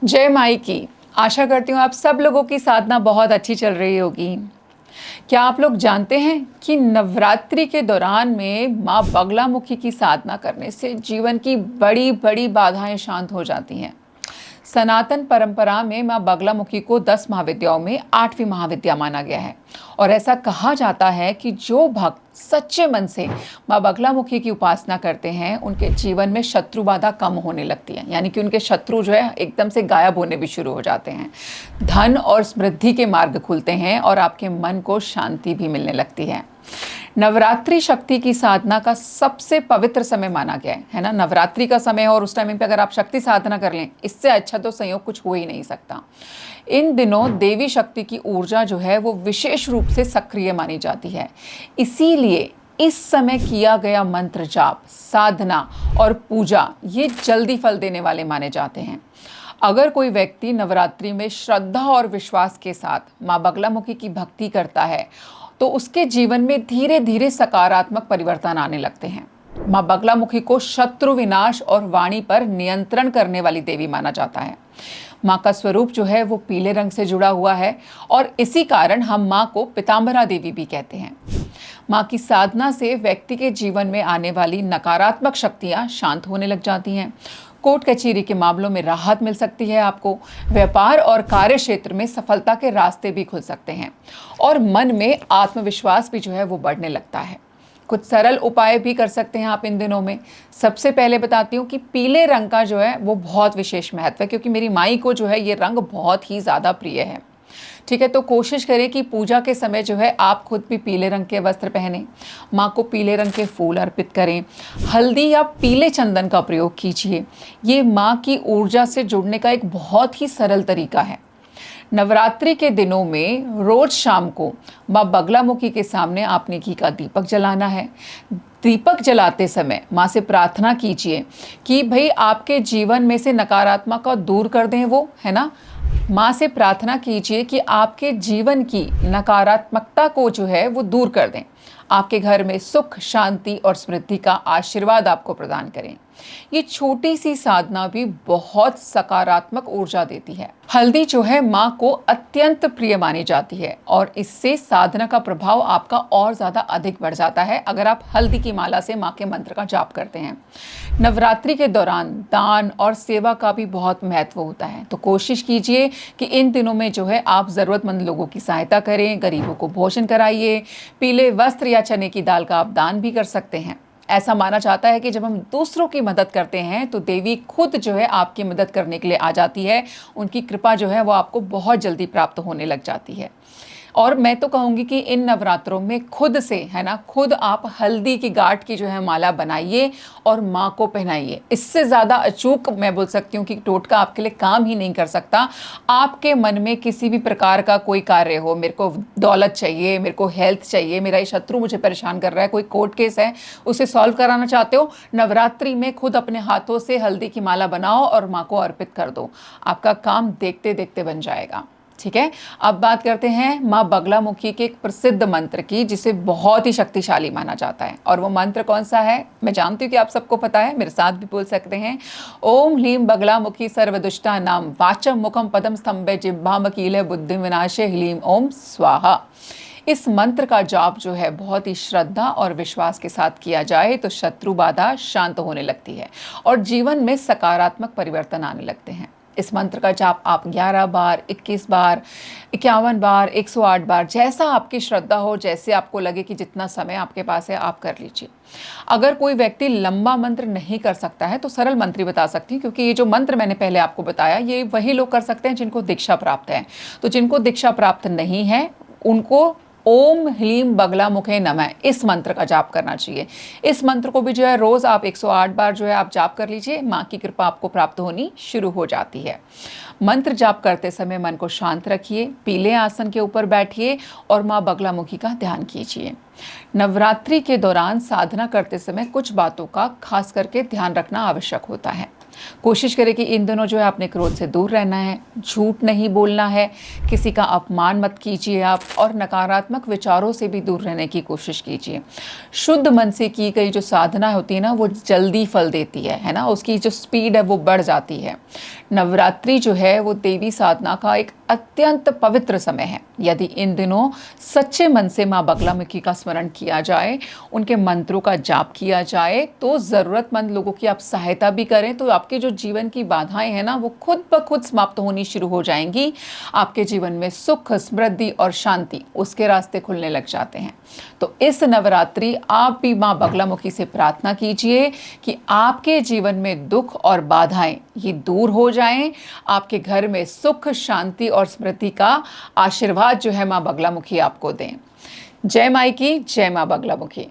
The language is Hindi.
जय माई की। आशा करती हूँ आप सब लोगों की साधना बहुत अच्छी चल रही होगी। क्या आप लोग जानते हैं कि नवरात्रि के दौरान में माँ बगलामुखी की साधना करने से जीवन की बड़ी बड़ी बाधाएं शांत हो जाती हैं। सनातन परंपरा में माँ बगलामुखी को 10 महाविद्याओं में 8वीं महाविद्या माना गया है और ऐसा कहा जाता है कि जो भक्त सच्चे मन से माँ बगलामुखी की उपासना करते हैं उनके जीवन में शत्रु बाधा कम होने लगती है, यानी कि उनके शत्रु जो है एकदम से गायब होने भी शुरू हो जाते हैं। धन और समृद्धि के मार्ग खुलते हैं और आपके मन को शांति भी मिलने लगती है। नवरात्रि शक्ति की साधना का सबसे पवित्र समय माना गया है ना। नवरात्रि का समय और उस टाइम पे अगर आप शक्ति साधना कर लें, इससे अच्छा तो संयोग कुछ हो ही नहीं सकता। इन दिनों देवी शक्ति की ऊर्जा जो है वो विशेष रूप से सक्रिय मानी जाती है। इसीलिए इस समय किया गया मंत्र जाप, साधना और पूजा ये जल्दी फल देने वाले माने जाते हैं। अगर कोई व्यक्ति नवरात्रि में श्रद्धा और विश्वास के साथ माँ बगलामुखी की भक्ति करता है तो उसके जीवन में धीरे धीरे सकारात्मक परिवर्तन आने लगते हैं। माँ बगलामुखी को शत्रु विनाश और वाणी पर नियंत्रण करने वाली देवी माना जाता है। माँ का स्वरूप जो है वो पीले रंग से जुड़ा हुआ है और इसी कारण हम माँ को पीताम्बरा देवी भी कहते हैं। माँ की साधना से व्यक्ति के जीवन में आने वाली नकारात्मक शक्तियाँ शांत होने लग जाती हैं। कोर्ट कचहरी के मामलों में राहत मिल सकती है आपको। व्यापार और कार्य क्षेत्र में सफलता के रास्ते भी खुल सकते हैं और मन में आत्मविश्वास भी जो है वो बढ़ने लगता है। कुछ सरल उपाय भी कर सकते हैं आप इन दिनों में। सबसे पहले बताती हूँ कि पीले रंग का जो है वो बहुत विशेष महत्व है, क्योंकि मेरी माई को जो है ये रंग बहुत ही ज़्यादा प्रिय है। ठीक है, तो कोशिश करें कि पूजा के समय जो है आप खुद भी पीले रंग के वस्त्र पहने, माँ को पीले रंग के फूल अर्पित करें, हल्दी या पीले चंदन का प्रयोग कीजिए। ये माँ की ऊर्जा से जुड़ने का एक बहुत ही सरल तरीका है। नवरात्रि के दिनों में रोज शाम को माँ बगलामुखी के सामने आपने घी का दीपक जलाना है। दीपक जलाते समय माँ से प्रार्थना कीजिए कि भाई आपके जीवन में से नकारात्मक को दूर कर दें, वो है ना। माँ से प्रार्थना कीजिए कि आपके जीवन की नकारात्मकता को जो है वो दूर कर दें, आपके घर में सुख, शांति और समृद्धि का आशीर्वाद आपको प्रदान करें। ये छोटी सी साधना भी बहुत सकारात्मक ऊर्जा देती है। हल्दी जो है माँ को अत्यंत प्रिय मानी जाती है और इससे साधना का प्रभाव आपका और ज़्यादा अधिक बढ़ जाता है अगर आप हल्दी की माला से माँ के मंत्र का जाप करते हैं। नवरात्रि के दौरान दान और सेवा का भी बहुत महत्व होता है, तो कोशिश कीजिए कि इन दिनों में जो है आप ज़रूरतमंद लोगों की सहायता करें, गरीबों को भोजन कराइए। पीले वस्त्र या चने की दाल का आप दान भी कर सकते हैं। ऐसा माना जाता है कि जब हम दूसरों की मदद करते हैं तो देवी खुद जो है आपकी मदद करने के लिए आ जाती है। उनकी कृपा जो है वो आपको बहुत जल्दी प्राप्त होने लग जाती है। और मैं तो कहूँगी कि इन नवरात्रों में खुद से, है ना, खुद आप हल्दी की गांठ की जो है माला बनाइए और माँ को पहनाइए। इससे ज़्यादा अचूक मैं बोल सकती हूँ कि टोटका आपके लिए काम ही नहीं कर सकता। आपके मन में किसी भी प्रकार का कोई कार्य हो, मेरे को दौलत चाहिए, मेरे को हेल्थ चाहिए, मेरा ये शत्रु मुझे परेशान कर रहा है, कोई कोर्ट केस है उसे सॉल्व कराना चाहते हो, नवरात्रि में खुद अपने हाथों से हल्दी की माला बनाओ और माँ को अर्पित कर दो। आपका काम देखते देखते बन जाएगा। ठीक है, अब बात करते हैं माँ बगलामुखी के एक प्रसिद्ध मंत्र की, जिसे बहुत ही शक्तिशाली माना जाता है। और वो मंत्र कौन सा है मैं जानती हूँ कि आप सबको पता है, मेरे साथ भी बोल सकते हैं। ओम ह्लीम बगलामुखी सर्वदुष्टा नाम वाचम मुखम पदम स्तंभे जिह्वाम कीले बुद्धि विनाशे ह्लीम ओम स्वाहा। इस मंत्र का जाप जो है बहुत ही श्रद्धा और विश्वास के साथ किया जाए तो शत्रु बाधा शांत होने लगती है और जीवन में सकारात्मक परिवर्तन आने लगते हैं। इस मंत्र का जाप आप 11 बार, 21 बार, 51 बार, 108 बार, जैसा आपकी श्रद्धा हो, जैसे आपको लगे कि जितना समय आपके पास है आप कर लीजिए। अगर कोई व्यक्ति लंबा मंत्र नहीं कर सकता है तो सरल मंत्र बता सकती हूँ, क्योंकि ये जो मंत्र मैंने पहले आपको बताया ये वही लोग कर सकते हैं जिनको दीक्षा प्राप्त है। तो जिनको दीक्षा प्राप्त नहीं है उनको ओम ह्लीम बगलामुखे नमः इस मंत्र का जाप करना चाहिए। इस मंत्र को भी जो है रोज आप 108 बार जो है आप जाप कर लीजिए। माँ की कृपा आपको प्राप्त होनी शुरू हो जाती है। मंत्र जाप करते समय मन को शांत रखिए, पीले आसन के ऊपर बैठिए और माँ बगलामुखी का ध्यान कीजिए। नवरात्रि के दौरान साधना करते समय कुछ बातों का खास करके ध्यान रखना आवश्यक होता है। कोशिश करें कि इन दिनों जो है अपने क्रोध से दूर रहना है, झूठ नहीं बोलना है, किसी का अपमान मत कीजिए आप, और नकारात्मक विचारों से भी दूर रहने की कोशिश कीजिए। शुद्ध मन से की गई जो साधना होती है ना, वो जल्दी फल देती है ना, उसकी जो स्पीड है वो बढ़ जाती है। नवरात्रि जो है वो देवी साधना का एक अत्यंत पवित्र समय है। यदि इन दिनों सच्चे मन से माँ बगलामुखी का स्मरण किया जाए, उनके मंत्रों का जाप किया जाए, तो ज़रूरतमंद लोगों की आप सहायता भी करें, तो आपके जो जीवन की बाधाएं हैं ना, वो खुद ब खुद समाप्त होनी शुरू हो जाएंगी। आपके जीवन में सुख, समृद्धि और शांति उसके रास्ते खुलने लग जाते हैं। तो इस नवरात्रि आप भी माँ बगलामुखी से प्रार्थना कीजिए कि आपके जीवन में दुख और बाधाएं ये दूर हो जाएं, आपके घर में सुख, शांति और समृद्धि का आशीर्वाद जो है माँ बगलामुखी आपको दें। जय माई की, जय माँ बगलामुखी।